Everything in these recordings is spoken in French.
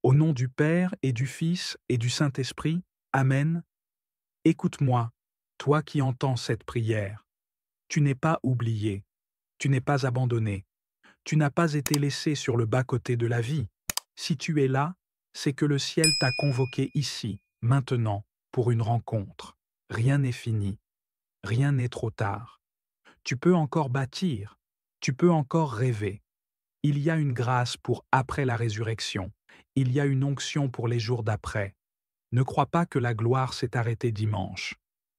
Au nom du Père et du Fils et du Saint-Esprit, Amen. Écoute-moi, toi qui entends cette prière. Tu n'es pas oublié, tu n'es pas abandonné, tu n'as pas été laissé sur le bas-côté de la vie. Si tu es là, c'est que le ciel t'a convoqué ici, maintenant, pour une rencontre. Rien n'est fini, rien n'est trop tard. Tu peux encore bâtir, tu peux encore rêver. Il y a une grâce pour après la résurrection, il y a une onction pour les jours d'après. Ne crois pas que la gloire s'est arrêtée dimanche.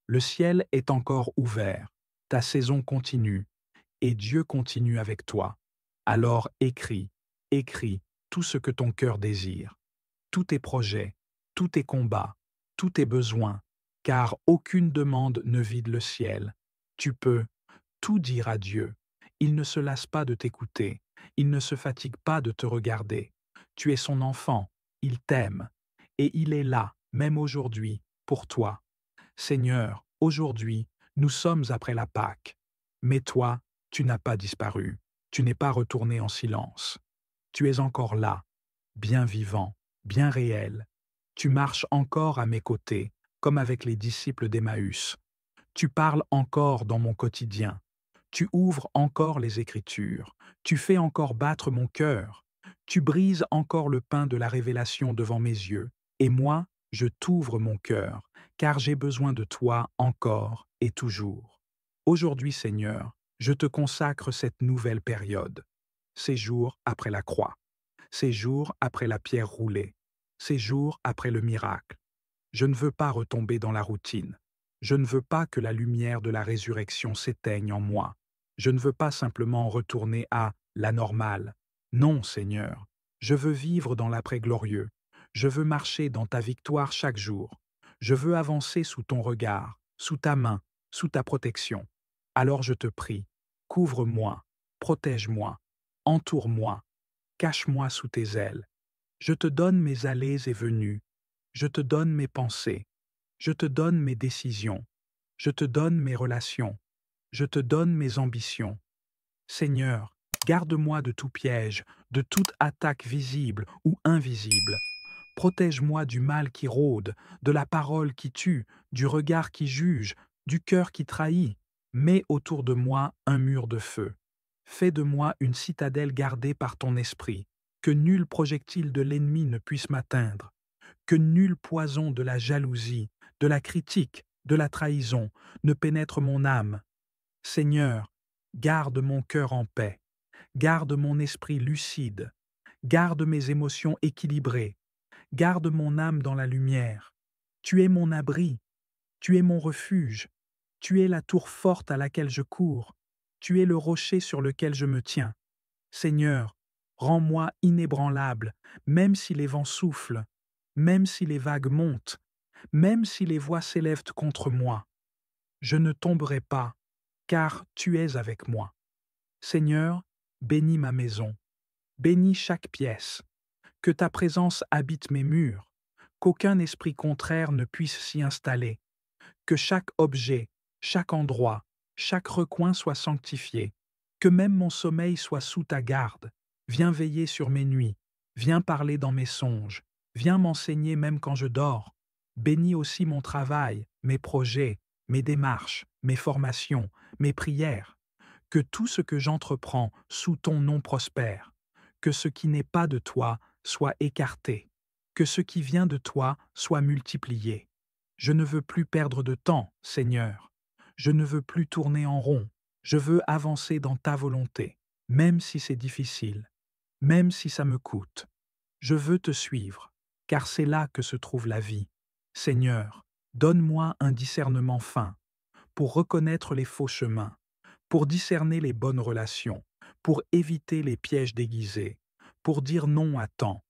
Le ciel est encore ouvert, ta saison continue, et Dieu continue avec toi. Alors écris, écris tout ce que ton cœur désire, tous tes projets, tous tes combats, tous tes besoins, car aucune demande ne vide le ciel. Tu peux tout dire à Dieu. Il ne se lasse pas de t'écouter, il ne se fatigue pas de te regarder. Tu es son enfant, il t'aime, et il est là, même aujourd'hui, pour toi. Seigneur, aujourd'hui, nous sommes après la Pâque, mais toi, tu n'as pas disparu, tu n'es pas retourné en silence. Tu es encore là, bien vivant, bien réel. Tu marches encore à mes côtés, comme avec les disciples d'Emmaüs. Tu parles encore dans mon quotidien. Tu ouvres encore les Écritures. Tu fais encore battre mon cœur. Tu brises encore le pain de la révélation devant mes yeux. Et moi, je t'ouvre mon cœur, car j'ai besoin de toi encore et toujours. Aujourd'hui, Seigneur, je te consacre cette nouvelle période. Ces jours après la croix. Ces jours après la pierre roulée. Ces jours après le miracle. Je ne veux pas retomber dans la routine. Je ne veux pas que la lumière de la résurrection s'éteigne en moi. Je ne veux pas simplement retourner à la normale. Non, Seigneur, je veux vivre dans l'après-glorieux. Je veux marcher dans ta victoire chaque jour. Je veux avancer sous ton regard, sous ta main, sous ta protection. Alors je te prie, couvre-moi, protège-moi, entoure-moi, cache-moi sous tes ailes. Je te donne mes allées et venues. Je te donne mes pensées. Je te donne mes décisions. Je te donne mes relations. Je te donne mes ambitions. Seigneur, garde-moi de tout piège, de toute attaque visible ou invisible. Protège-moi du mal qui rôde, de la parole qui tue, du regard qui juge, du cœur qui trahit. Mets autour de moi un mur de feu. Fais de moi une citadelle gardée par ton esprit, que nul projectile de l'ennemi ne puisse m'atteindre, que nul poison de la jalousie, de la critique, de la trahison ne pénètre mon âme. Seigneur, garde mon cœur en paix, garde mon esprit lucide, garde mes émotions équilibrées, garde mon âme dans la lumière. Tu es mon abri, tu es mon refuge, tu es la tour forte à laquelle je cours, tu es le rocher sur lequel je me tiens. Seigneur, rends-moi inébranlable, même si les vents soufflent, même si les vagues montent, même si les voix s'élèvent contre moi. Je ne tomberai pas, car tu es avec moi. Seigneur, bénis ma maison, bénis chaque pièce, que ta présence habite mes murs, qu'aucun esprit contraire ne puisse s'y installer, que chaque objet, chaque endroit, chaque recoin soit sanctifié, que même mon sommeil soit sous ta garde. Viens veiller sur mes nuits, viens parler dans mes songes, viens m'enseigner même quand je dors. Bénis aussi mon travail, mes projets, mes démarches, mes formations, mes prières. Que tout ce que j'entreprends sous ton nom prospère, que ce qui n'est pas de toi soit écarté, que ce qui vient de toi soit multiplié. Je ne veux plus perdre de temps, Seigneur. Je ne veux plus tourner en rond. Je veux avancer dans ta volonté, même si c'est difficile, même si ça me coûte. Je veux te suivre, car c'est là que se trouve la vie. Seigneur, donne-moi un discernement fin, pour reconnaître les faux chemins, pour discerner les bonnes relations, pour éviter les pièges déguisés, pour dire non à temps,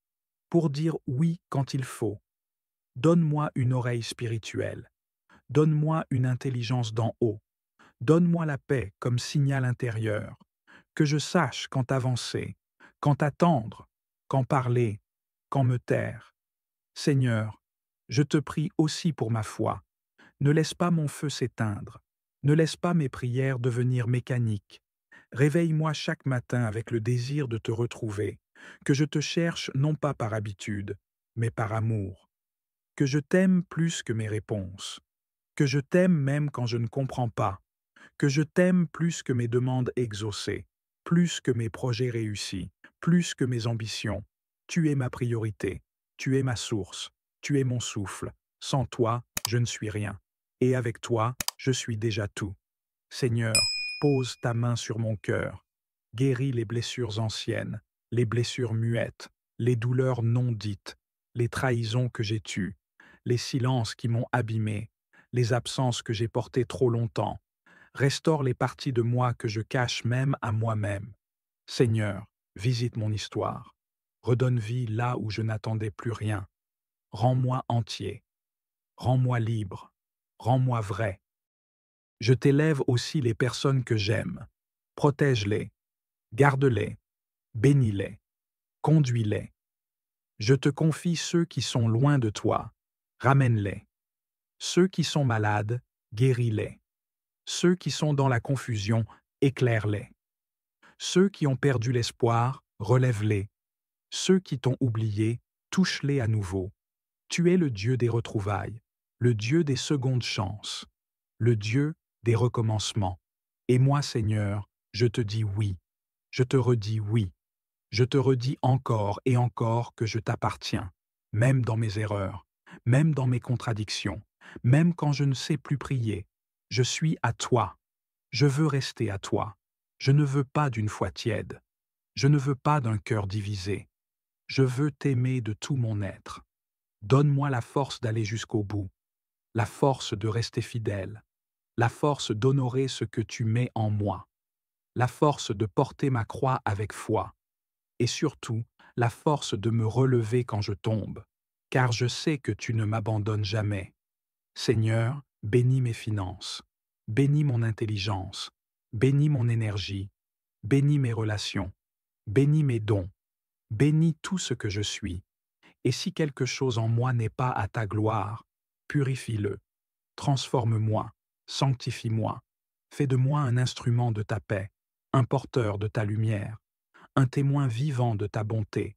pour dire oui quand il faut. Donne-moi une oreille spirituelle. Donne-moi une intelligence d'en haut. Donne-moi la paix comme signal intérieur. Que je sache quand avancer, quand attendre, quand parler, quand me taire. Seigneur, je te prie aussi pour ma foi. Ne laisse pas mon feu s'éteindre. Ne laisse pas mes prières devenir mécaniques. Réveille-moi chaque matin avec le désir de te retrouver, que je te cherche non pas par habitude, mais par amour, que je t'aime plus que mes réponses, que je t'aime même quand je ne comprends pas, que je t'aime plus que mes demandes exaucées, plus que mes projets réussis, plus que mes ambitions. Tu es ma priorité, tu es ma source, tu es mon souffle. Sans toi, je ne suis rien. Et avec toi, je suis déjà tout. Seigneur, pose ta main sur mon cœur. Guéris les blessures anciennes, les blessures muettes, les douleurs non dites, les trahisons que j'ai tues, les silences qui m'ont abîmé, les absences que j'ai portées trop longtemps. Restaure les parties de moi que je cache même à moi-même. Seigneur, visite mon histoire. Redonne vie là où je n'attendais plus rien. Rends-moi entier. Rends-moi libre. Rends-moi vrai. Je t'élève aussi les personnes que j'aime. Protège-les, garde-les, bénis-les, conduis-les. Je te confie ceux qui sont loin de toi. Ramène-les. Ceux qui sont malades, guéris-les. Ceux qui sont dans la confusion, éclaire-les. Ceux qui ont perdu l'espoir, relève-les. Ceux qui t'ont oublié, touche-les à nouveau. Tu es le Dieu des retrouvailles, le Dieu des secondes chances, le Dieu des recommencements. Et moi, Seigneur, je te dis oui. Je te redis oui. Je te redis encore et encore que je t'appartiens, même dans mes erreurs, même dans mes contradictions, même quand je ne sais plus prier. Je suis à toi. Je veux rester à toi. Je ne veux pas d'une foi tiède. Je ne veux pas d'un cœur divisé. Je veux t'aimer de tout mon être. Donne-moi la force d'aller jusqu'au bout, la force de rester fidèle, la force d'honorer ce que tu mets en moi, la force de porter ma croix avec foi, et surtout la force de me relever quand je tombe, car je sais que tu ne m'abandonnes jamais. Seigneur, bénis mes finances, bénis mon intelligence, bénis mon énergie, bénis mes relations, bénis mes dons, bénis tout ce que je suis. Et si quelque chose en moi n'est pas à ta gloire, purifie-le, transforme-moi, sanctifie-moi, fais de moi un instrument de ta paix, un porteur de ta lumière, un témoin vivant de ta bonté.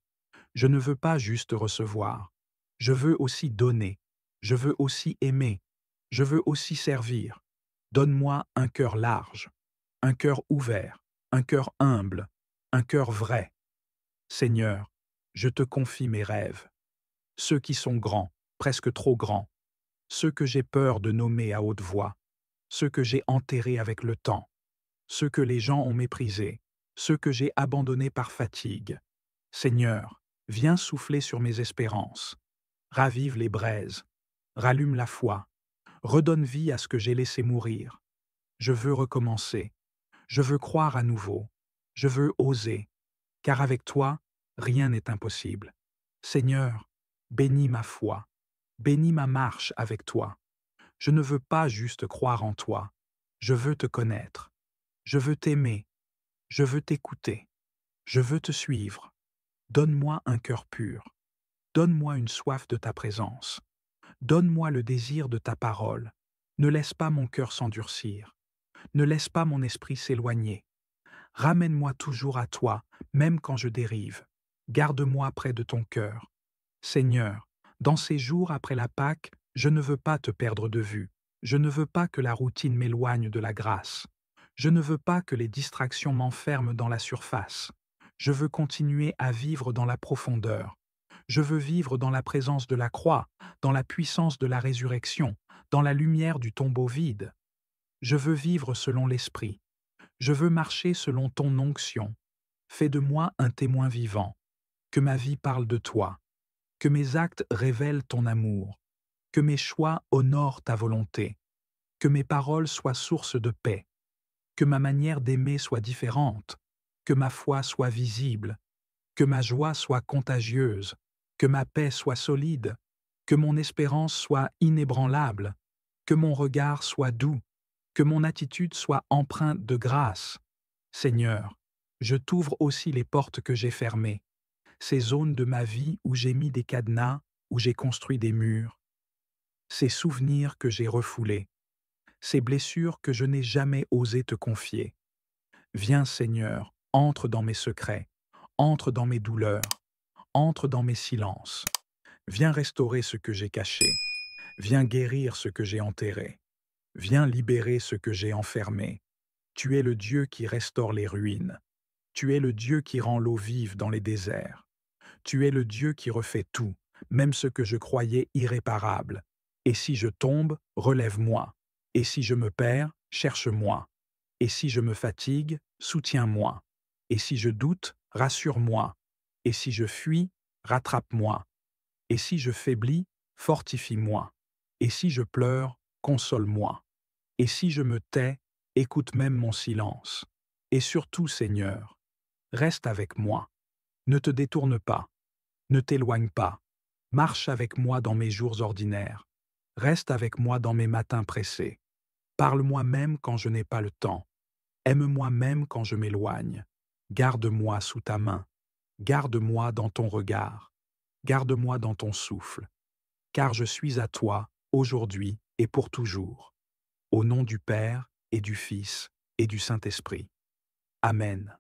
Je ne veux pas juste recevoir, je veux aussi donner, je veux aussi aimer, je veux aussi servir. Donne-moi un cœur large, un cœur ouvert, un cœur humble, un cœur vrai. Seigneur, je te confie mes rêves, ceux qui sont grands, presque trop grands, ceux que j'ai peur de nommer à haute voix, ceux que j'ai enterrés avec le temps, ceux que les gens ont méprisés, ceux que j'ai abandonnés par fatigue. Seigneur, viens souffler sur mes espérances, ravive les braises, rallume la foi, redonne vie à ce que j'ai laissé mourir. Je veux recommencer, je veux croire à nouveau, je veux oser, car avec toi, rien n'est impossible. Seigneur, bénis ma foi, bénis ma marche avec toi. Je ne veux pas juste croire en toi, je veux te connaître, je veux t'aimer, je veux t'écouter, je veux te suivre. Donne-moi un cœur pur, donne-moi une soif de ta présence, donne-moi le désir de ta parole. Ne laisse pas mon cœur s'endurcir, ne laisse pas mon esprit s'éloigner. Ramène-moi toujours à toi, même quand je dérive. Garde-moi près de ton cœur. Seigneur, dans ces jours après la Pâque, je ne veux pas te perdre de vue. Je ne veux pas que la routine m'éloigne de la grâce. Je ne veux pas que les distractions m'enferment dans la surface. Je veux continuer à vivre dans la profondeur. Je veux vivre dans la présence de la croix, dans la puissance de la résurrection, dans la lumière du tombeau vide. Je veux vivre selon l'Esprit. Je veux marcher selon ton onction. Fais de moi un témoin vivant. Que ma vie parle de toi. Que mes actes révèlent ton amour. Que mes choix honorent ta volonté. Que mes paroles soient source de paix. Que ma manière d'aimer soit différente. Que ma foi soit visible. Que ma joie soit contagieuse. Que ma paix soit solide. Que mon espérance soit inébranlable. Que mon regard soit doux. Que mon attitude soit empreinte de grâce. Seigneur, je t'ouvre aussi les portes que j'ai fermées, ces zones de ma vie où j'ai mis des cadenas, où j'ai construit des murs, ces souvenirs que j'ai refoulés, ces blessures que je n'ai jamais osé te confier. Viens, Seigneur, entre dans mes secrets, Entre dans mes douleurs, entre dans mes silences. Viens restaurer ce que j'ai caché. Viens guérir ce que j'ai enterré. Viens libérer ce que j'ai enfermé. Tu es le Dieu qui restaure les ruines. Tu es le Dieu qui rend l'eau vive dans les déserts. Tu es le Dieu qui refait tout, même ce que je croyais irréparable. Et si je tombe, relève-moi. Et si je me perds, cherche-moi. Et si je me fatigue, soutiens-moi. Et si je doute, rassure-moi. Et si je fuis, rattrape-moi. Et si je faiblis, fortifie-moi. Et si je pleure, console-moi. Et si je me tais, écoute même mon silence. Et surtout, Seigneur, reste avec moi. Ne te détourne pas. Ne t'éloigne pas. Marche avec moi dans mes jours ordinaires. Reste avec moi dans mes matins pressés. Parle-moi même quand je n'ai pas le temps. Aime-moi même quand je m'éloigne. Garde-moi sous ta main. Garde-moi dans ton regard. Garde-moi dans ton souffle. Car je suis à toi, aujourd'hui et pour toujours. Au nom du Père et du Fils et du Saint-Esprit. Amen.